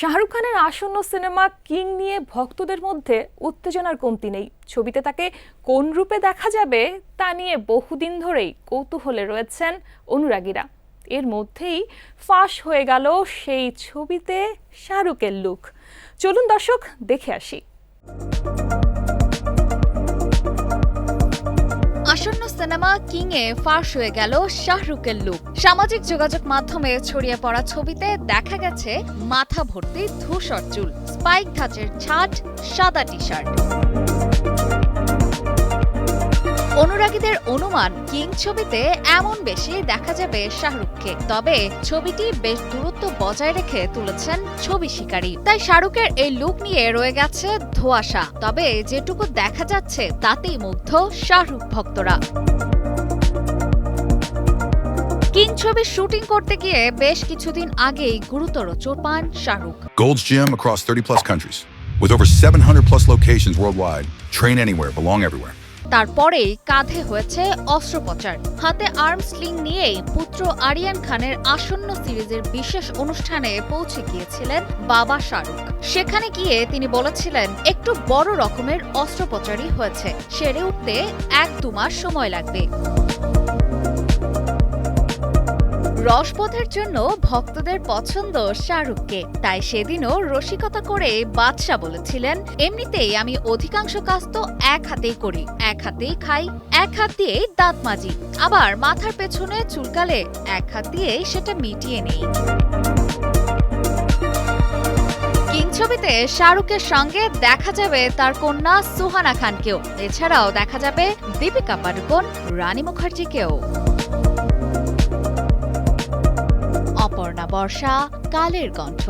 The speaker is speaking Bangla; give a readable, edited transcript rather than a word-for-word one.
শাহরুখ খানের আসন্ন সিনেমা কিং নিয়ে ভক্তদের মধ্যে উত্তেজনার কমতি নেই। ছবিতে তাকে কোন রূপে দেখা যাবে তা নিয়ে বহুদিন ধরেই কৌতূহলে রয়েছেন অনুরাগীরা। এর মধ্যেই ফাঁস হয়ে গেল সেই ছবিতে শাহরুখের লুক। চলুন দর্শক দেখে আসি। আসন্ন সিনেমা কিং এ ফাঁস হয়ে গেল শাহরুখের লুক। সামাজিক যোগাযোগ মাধ্যমে ছড়িয়ে পড়া ছবিতে দেখা গেছে মাথা ভর্তি ধূসর চুল, স্পাইক ধাঁচের ছাট, সাদা টি শার্ট। অনুরাগীদের অনুমান কিং ছবিতে এমন বেশি দেখা যাবে শাহরুখকে। তবে ছবিটি বেশ দূরত্ব বজায় রেখে তুলেছেন ছবি শিকারী, তাই শাহরুখের এই লুক নিয়ে রয়ে গেছে ধোঁয়াশা। তবে যেটুকু দেখা যাচ্ছে তাতেই মুগ্ধ শাহরুখ ভক্তরা। কিং ছবির শুটিং করতে গিয়ে বেশ কিছুদিন আগেই গুরুতর চোট পান Shahrukh. Gold's Gym across 30+ countries with over 700+ locations worldwide. Train anywhere, belong everywhere. তারপরেই কাঁধে হয়েছে অস্ত্রোপচার। হাতে আর্ম স্লিং নিয়েই পুত্র আরিয়ান খানের আসন্ন সিরিজের বিশেষ অনুষ্ঠানে পৌঁছে গিয়েছিলেন বাবা শাহরুখ। সেখানে গিয়ে তিনি বলেছিলেন একটু বড় রকমের অস্ত্রোপচারই হয়েছে, সেরে উঠতে 1-2 মাস সময় লাগবে। রসবোধের জন্য ভক্তদের পছন্দ শাহরুখকে, তাই সেদিনও রসিকতা করে বাদশা বলেছিলেন, এমনিতেই আমি অধিকাংশ কাজ তো এক হাতেই করি, এক হাতেই খাই, এক হাত দিয়েই দাঁত মাজি, আবার মাথার পেছনে চুলকালে এক হাত দিয়েই সেটা মিটিয়ে নেই। কিং ছবিতে শাহরুখের সঙ্গে দেখা যাবে তার কন্যা সুহানা খানকেও। এছাড়াও দেখা যাবে দীপিকা পাডুকোন, রানী মুখার্জিকেও। অপর্ণা বর্ষা, কালের কণ্ঠ।